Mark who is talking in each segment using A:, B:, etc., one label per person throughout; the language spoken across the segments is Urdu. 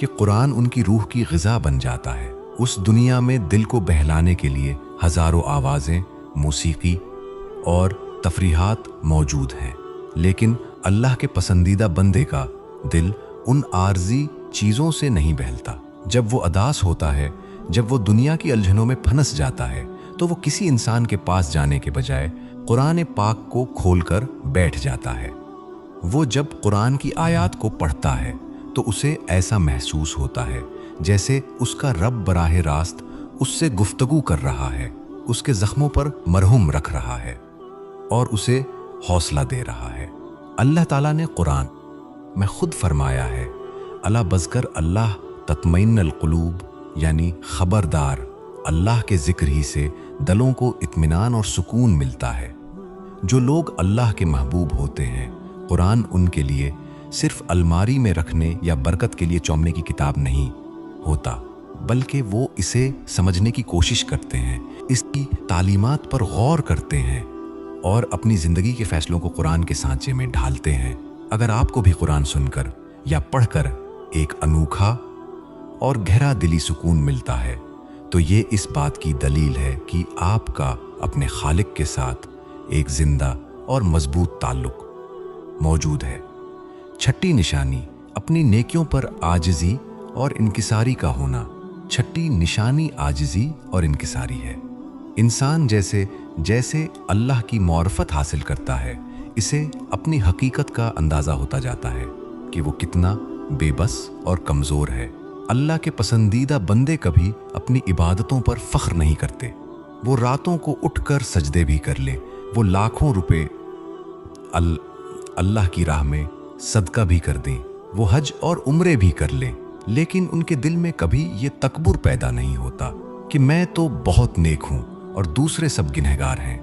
A: کہ قرآن ان کی روح کی غذا بن جاتا ہے۔ اس دنیا میں دل کو بہلانے کے لیے ہزاروں آوازیں، موسیقی اور تفریحات موجود ہیں، لیکن اللہ کے پسندیدہ بندے کا دل ان عارضی چیزوں سے نہیں بہلتا۔ جب وہ اداس ہوتا ہے، جب وہ دنیا کی الجھنوں میں پھنس جاتا ہے، تو وہ کسی انسان کے پاس جانے کے بجائے قرآن پاک کو کھول کر بیٹھ جاتا ہے۔ وہ جب قرآن کی آیات کو پڑھتا ہے تو اسے ایسا محسوس ہوتا ہے جیسے اس کا رب براہ راست اس سے گفتگو کر رہا ہے، اس کے زخموں پر مرہم رکھ رہا ہے اور اسے حوصلہ دے رہا ہے۔ اللہ تعالیٰ نے قرآن میں خود فرمایا ہے، الا بذکر اللہ تطمئن القلوب، یعنی خبردار، اللہ کے ذکر ہی سے دلوں کو اطمینان اور سکون ملتا ہے۔ جو لوگ اللہ کے محبوب ہوتے ہیں، قرآن ان کے لیے صرف الماری میں رکھنے یا برکت کے لیے چومنے کی کتاب نہیں ہوتا، بلکہ وہ اسے سمجھنے کی کوشش کرتے ہیں، اس کی تعلیمات پر غور کرتے ہیں اور اپنی زندگی کے فیصلوں کو قرآن کے سانچے میں ڈھالتے ہیں۔ اگر آپ کو بھی قرآن سن کر یا پڑھ کر ایک انوکھا اور گہرا دلی سکون ملتا ہے تو یہ اس بات کی دلیل ہے کہ آپ کا اپنے خالق کے ساتھ ایک زندہ اور مضبوط تعلق موجود ہے۔ چھٹی نشانی اپنی نیکیوں پر عاجزی اور انکساری کا ہونا۔ چھٹی نشانی عاجزی اور انکساری ہے۔ انسان جیسے جیسے اللہ کی معرفت حاصل کرتا ہے، اسے اپنی حقیقت کا اندازہ ہوتا جاتا ہے کہ وہ کتنا بے بس اور کمزور ہے۔ اللہ کے پسندیدہ بندے کبھی اپنی عبادتوں پر فخر نہیں کرتے۔ وہ راتوں کو اٹھ کر سجدے بھی کر لے، وہ لاکھوں روپے اللہ کی راہ میں صدقہ بھی کر دیں، وہ حج اور عمرے بھی کر لیں، لیکن ان کے دل میں کبھی یہ تکبر پیدا نہیں ہوتا کہ میں تو بہت نیک ہوں اور دوسرے سب گنہگار ہیں،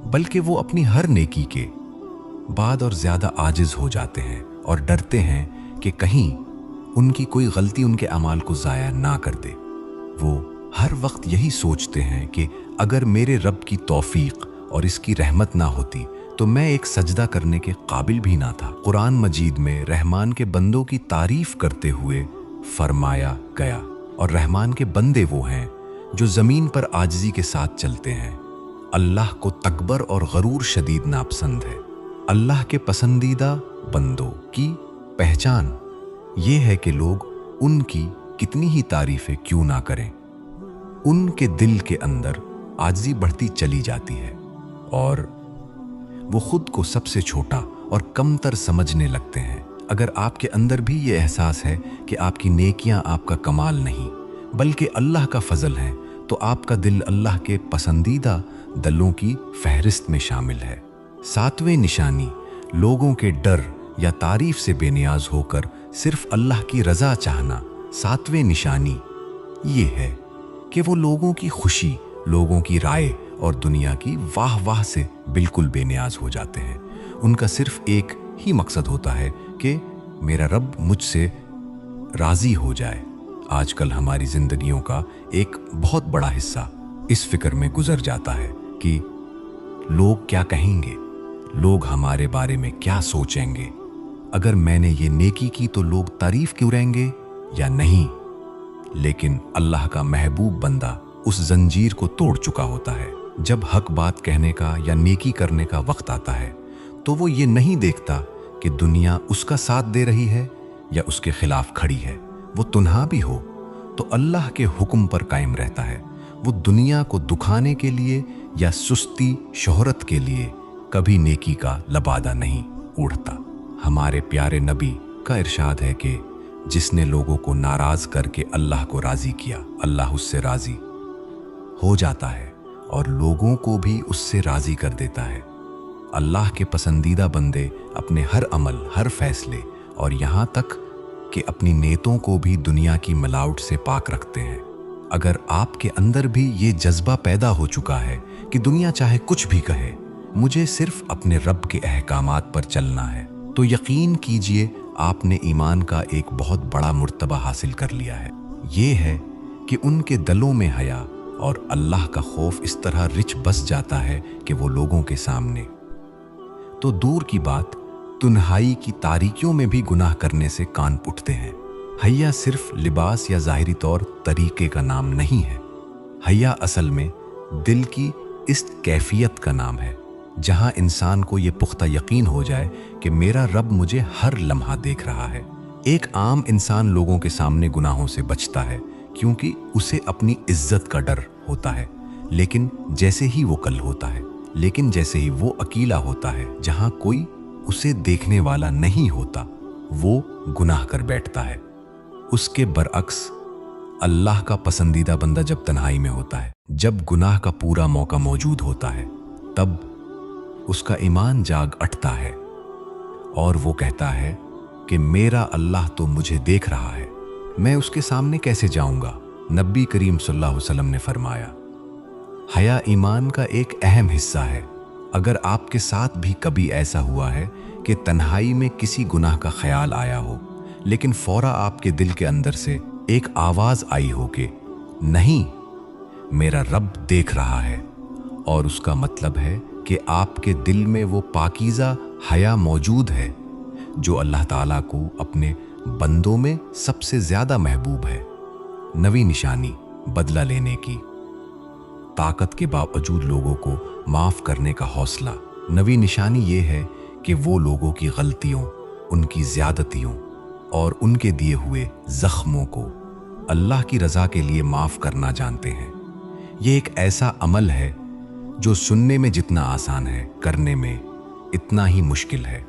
A: بلکہ وہ اپنی ہر نیکی کے بعد اور زیادہ عاجز ہو جاتے ہیں اور ڈرتے ہیں کہ کہیں ان کی کوئی غلطی ان کے اعمال کو ضائع نہ کر دے۔ وہ ہر وقت یہی سوچتے ہیں کہ اگر میرے رب کی توفیق اور اس کی رحمت نہ ہوتی تو میں ایک سجدہ کرنے کے قابل بھی نہ تھا۔ قرآن مجید میں رحمان کے بندوں کی تعریف کرتے ہوئے فرمایا گیا، اور رحمان کے بندے وہ ہیں جو زمین پر عاجزی کے ساتھ چلتے ہیں۔ اللہ کو تکبر اور غرور شدید ناپسند ہے۔ اللہ کے پسندیدہ بندوں کی پہچان یہ ہے کہ لوگ ان کی کتنی ہی تعریفیں کیوں نہ کریں، ان کے دل کے اندر عاجزی بڑھتی چلی جاتی ہے اور وہ خود کو سب سے چھوٹا اور کمتر سمجھنے لگتے ہیں۔ اگر آپ کے اندر بھی یہ احساس ہے کہ آپ کی نیکیاں آپ کا کمال نہیں بلکہ اللہ کا فضل ہے، تو آپ کا دل اللہ کے پسندیدہ دلوں کی فہرست میں شامل ہے۔ ساتویں نشانی لوگوں کے ڈر یا تعریف سے بے نیاز ہو کر صرف اللہ کی رضا چاہنا۔ ساتویں نشانی یہ ہے کہ وہ لوگوں کی خوشی، لوگوں کی رائے اور دنیا کی واہ واہ سے بالکل بے نیاز ہو جاتے ہیں۔ ان کا صرف ایک ہی مقصد ہوتا ہے کہ میرا رب مجھ سے راضی ہو جائے۔ آج کل ہماری زندگیوں کا ایک بہت بڑا حصہ اس فکر میں گزر جاتا ہے کہ لوگ کیا کہیں گے، لوگ ہمارے بارے میں کیا سوچیں گے، اگر میں نے یہ نیکی کی تو لوگ تعریف کیوں کریں گے یا نہیں۔ لیکن اللہ کا محبوب بندہ اس زنجیر کو توڑ چکا ہوتا ہے۔ جب حق بات کہنے کا یا نیکی کرنے کا وقت آتا ہے تو وہ یہ نہیں دیکھتا کہ دنیا اس کا ساتھ دے رہی ہے یا اس کے خلاف کھڑی ہے۔ وہ تنہا بھی ہو تو اللہ کے حکم پر قائم رہتا ہے۔ وہ دنیا کو دکھانے کے لیے یا سستی شہرت کے لیے کبھی نیکی کا لبادہ نہیں اڑتا۔ ہمارے پیارے نبی کا ارشاد ہے کہ جس نے لوگوں کو ناراض کر کے اللہ کو راضی کیا، اللہ اس سے راضی ہو جاتا ہے اور لوگوں کو بھی اس سے راضی کر دیتا ہے۔ اللہ کے پسندیدہ بندے اپنے ہر عمل، ہر فیصلے اور یہاں تک کہ اپنی نیتوں کو بھی دنیا کی ملاوٹ سے پاک رکھتے ہیں۔ اگر آپ کے اندر بھی یہ جذبہ پیدا ہو چکا ہے کہ دنیا چاہے کچھ بھی کہے، مجھے صرف اپنے رب کے احکامات پر چلنا ہے، تو یقین کیجئے آپ نے ایمان کا ایک بہت بڑا مرتبہ حاصل کر لیا ہے۔ یہ ہے کہ ان کے دلوں میں حیا اور اللہ کا خوف اس طرح رچ بس جاتا ہے کہ وہ لوگوں کے سامنے تو دور کی بات تنہائی کی تاریکیوں میں بھی گناہ کرنے سے کان پٹتے ہیں۔ حیا صرف لباس یا ظاہری طور طریقے کا نام نہیں ہے، حیا اصل میں دل کی اس کیفیت کا نام ہے جہاں انسان کو یہ پختہ یقین ہو جائے کہ میرا رب مجھے ہر لمحہ دیکھ رہا ہے۔ ایک عام انسان لوگوں کے سامنے گناہوں سے بچتا ہے کیونکہ اسے اپنی عزت کا ڈر ہوتا ہے، لیکن جیسے ہی وہ اکیلا ہوتا ہے جہاں کوئی اسے دیکھنے والا نہیں ہوتا، وہ گناہ کر بیٹھتا ہے۔ اس کے برعکس اللہ کا پسندیدہ بندہ جب تنہائی میں ہوتا ہے، جب گناہ کا پورا موقع موجود ہوتا ہے، تب اس کا ایمان جاگ اٹھتا ہے اور وہ کہتا ہے کہ میرا اللہ تو مجھے دیکھ رہا ہے، میں اس کے سامنے کیسے جاؤں گا؟ نبی کریم صلی اللہ علیہ وسلم نے فرمایا، حیا ایمان کا ایک اہم حصہ ہے۔ اگر آپ کے ساتھ بھی کبھی ایسا ہوا ہے کہ تنہائی میں کسی گناہ کا خیال آیا ہو، لیکن فوراً آپ کے دل کے اندر سے ایک آواز آئی ہو کہ نہیں، میرا رب دیکھ رہا ہے، اور اس کا مطلب ہے کہ آپ کے دل میں وہ پاکیزہ حیا موجود ہے جو اللہ تعالیٰ کو اپنے بندوں میں سب سے زیادہ محبوب ہے۔ نویں نشانی، بدلہ لینے کی طاقت کے باوجود لوگوں کو معاف کرنے کا حوصلہ۔ نویں نشانی یہ ہے کہ وہ لوگوں کی غلطیوں، ان کی زیادتیوں اور ان کے دیے ہوئے زخموں کو اللہ کی رضا کے لیے معاف کرنا جانتے ہیں۔ یہ ایک ایسا عمل ہے جو سننے میں جتنا آسان ہے، کرنے میں اتنا ہی مشکل ہے۔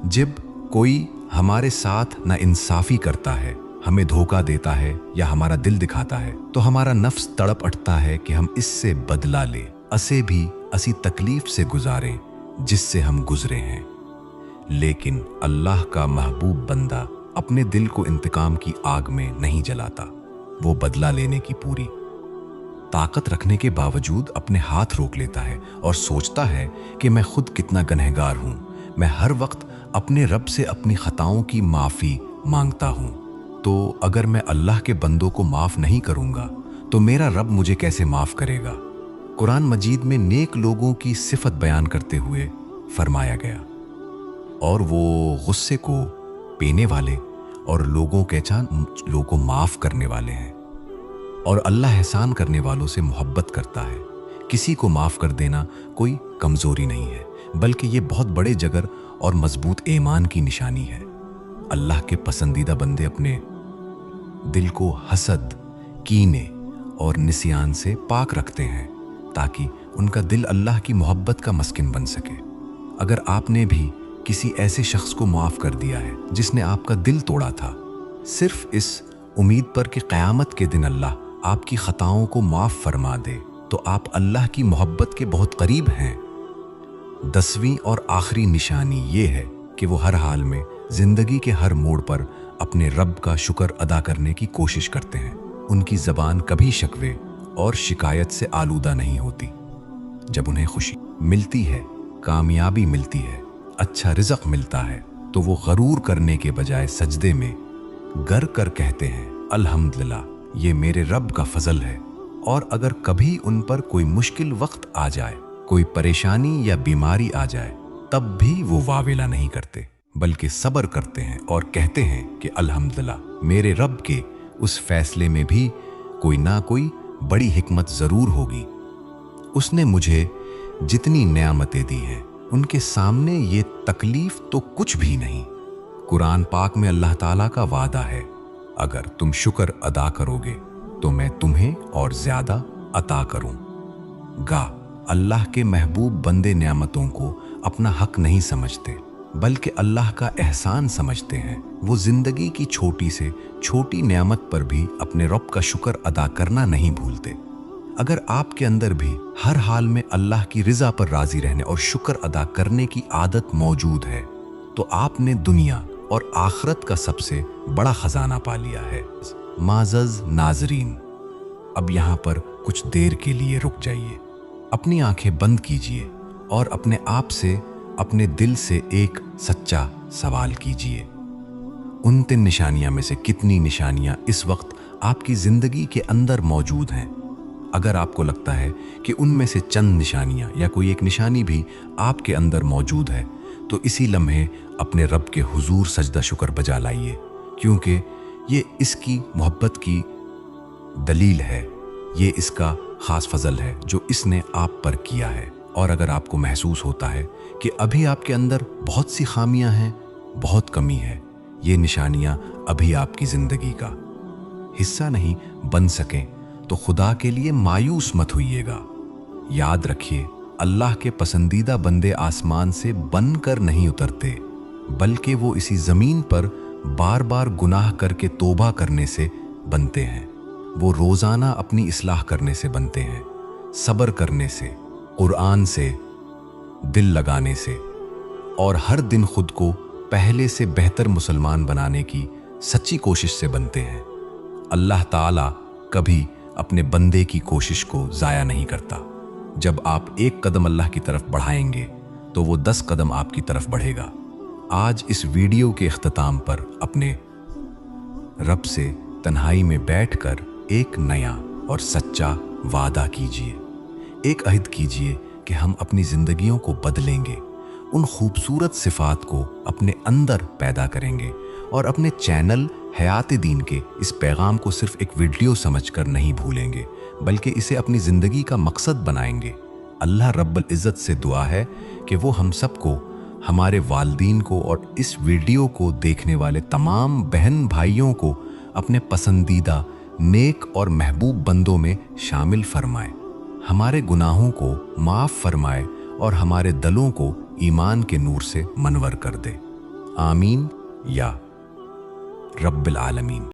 A: جب کوئی ہمارے ساتھ ناانصافی کرتا ہے، ہمیں دھوکہ دیتا ہے یا ہمارا دل دکھاتا ہے، تو ہمارا نفس تڑپ اٹھتا ہے کہ ہم اس سے بدلہ لیں، اسے بھی اسی تکلیف سے گزاریں جس سے ہم گزرے ہیں۔ لیکن اللہ کا محبوب بندہ اپنے دل کو انتقام کی آگ میں نہیں جلاتا، وہ بدلہ لینے کی پوری طاقت رکھنے کے باوجود اپنے ہاتھ روک لیتا ہے اور سوچتا ہے کہ میں خود کتنا گنہگار ہوں، میں ہر وقت اپنے رب سے اپنی خطاؤں کی معافی مانگتا ہوں، تو اگر میں اللہ کے بندوں کو معاف نہیں کروں گا تو میرا رب مجھے کیسے معاف کرے گا؟ قرآن مجید میں نیک لوگوں کی صفت بیان کرتے ہوئے فرمایا گیا، اور وہ غصے کو پینے والے اور لوگوں کو معاف کرنے والے ہیں، اور اللہ احسان کرنے والوں سے محبت کرتا ہے۔ کسی کو معاف کر دینا کوئی کمزوری نہیں ہے، بلکہ یہ بہت بڑے جگر اور مضبوط ایمان کی نشانی ہے۔ اللہ کے پسندیدہ بندے اپنے دل کو حسد، کینے اور نسیان سے پاک رکھتے ہیں تاکہ ان کا دل اللہ کی محبت کا مسکن بن سکے۔ اگر آپ نے بھی کسی ایسے شخص کو معاف کر دیا ہے جس نے آپ کا دل توڑا تھا، صرف اس امید پر کہ قیامت کے دن اللہ آپ کی خطاؤں کو معاف فرما دے، تو آپ اللہ کی محبت کے بہت قریب ہیں۔ 10ویں اور آخری نشانی یہ ہے کہ وہ ہر حال میں زندگی کے ہر موڑ پر اپنے رب کا شکر ادا کرنے کی کوشش کرتے ہیں۔ ان کی زبان کبھی شکوے اور شکایت سے آلودہ نہیں ہوتی۔ جب انہیں خوشی ملتی ہے، کامیابی ملتی ہے، اچھا رزق ملتا ہے، تو وہ غرور کرنے کے بجائے سجدے میں گر کر کہتے ہیں، الحمدللہ، یہ میرے رب کا فضل ہے۔ اور اگر کبھی ان پر کوئی مشکل وقت آ جائے، کوئی پریشانی یا بیماری آ جائے، تب بھی وہ واویلا نہیں کرتے، بلکہ صبر کرتے ہیں اور کہتے ہیں کہ الحمدللہ، میرے رب کے اس فیصلے میں بھی کوئی نہ کوئی بڑی حکمت ضرور ہوگی۔ اس نے مجھے جتنی نعمتیں دی ہیں، ان کے سامنے یہ تکلیف تو کچھ بھی نہیں۔ قرآن پاک میں اللہ تعالیٰ کا وعدہ ہے، اگر تم شکر ادا کرو گے تو میں تمہیں اور زیادہ عطا کروں گا۔ اللہ کے محبوب بندے نعمتوں کو اپنا حق نہیں سمجھتے، بلکہ اللہ کا احسان سمجھتے ہیں۔ وہ زندگی کی چھوٹی سے چھوٹی نعمت پر بھی اپنے رب کا شکر ادا کرنا نہیں بھولتے۔ اگر آپ کے اندر بھی ہر حال میں اللہ کی رضا پر راضی رہنے اور شکر ادا کرنے کی عادت موجود ہے، تو آپ نے دنیا اور آخرت کا سب سے بڑا خزانہ پا لیا ہے۔ معزز ناظرین، اب یہاں پر کچھ دیر کے لیے رک جائیے، اپنی آنکھیں بند کیجیے اور اپنے آپ سے، اپنے دل سے ایک سچا سوال کیجیے۔ ان 3 نشانیاں میں سے کتنی نشانیاں اس وقت آپ کی زندگی کے اندر موجود ہیں؟ اگر آپ کو لگتا ہے کہ ان میں سے چند نشانیاں یا کوئی ایک نشانی بھی آپ کے اندر موجود ہے، تو اسی لمحے اپنے رب کے حضور سجدہ شکر بجا لائیے، کیونکہ یہ اس کی محبت کی دلیل ہے، یہ اس کا خاص فضل ہے جو اس نے آپ پر کیا ہے۔ اور اگر آپ کو محسوس ہوتا ہے کہ ابھی آپ کے اندر بہت سی خامیاں ہیں، بہت کمی ہے، یہ نشانیاں ابھی آپ کی زندگی کا حصہ نہیں بن سکیں تو خدا کے لیے مایوس مت ہوئیے گا۔ یاد رکھیے، اللہ کے پسندیدہ بندے آسمان سے بن کر نہیں اترتے، بلکہ وہ اسی زمین پر بار بار گناہ کر کے توبہ کرنے سے بنتے ہیں۔ وہ روزانہ اپنی اصلاح کرنے سے بنتے ہیں، صبر کرنے سے، قرآن سے دل لگانے سے، اور ہر دن خود کو پہلے سے بہتر مسلمان بنانے کی سچی کوشش سے بنتے ہیں۔ اللہ تعالیٰ کبھی اپنے بندے کی کوشش کو ضائع نہیں کرتا۔ جب آپ ایک قدم اللہ کی طرف بڑھائیں گے تو وہ 10 قدم آپ کی طرف بڑھے گا۔ آج اس ویڈیو کے اختتام پر اپنے رب سے تنہائی میں بیٹھ کر ایک نیا اور سچا وعدہ کیجیے، ایک عہد کیجیے کہ ہم اپنی زندگیوں کو بدلیں گے، ان خوبصورت صفات کو اپنے اندر پیدا کریں گے، اور اپنے چینل حیات دین کے اس پیغام کو صرف ایک ویڈیو سمجھ کر نہیں بھولیں گے، بلکہ اسے اپنی زندگی کا مقصد بنائیں گے۔ اللہ رب العزت سے دعا ہے کہ وہ ہم سب کو، ہمارے والدین کو اور اس ویڈیو کو دیکھنے والے تمام بہن بھائیوں کو اپنے پسندیدہ نیک اور محبوب بندوں میں شامل فرمائے، ہمارے گناہوں کو معاف فرمائے اور ہمارے دلوں کو ایمان کے نور سے منور کر دے۔ آمین یا رب العالمین۔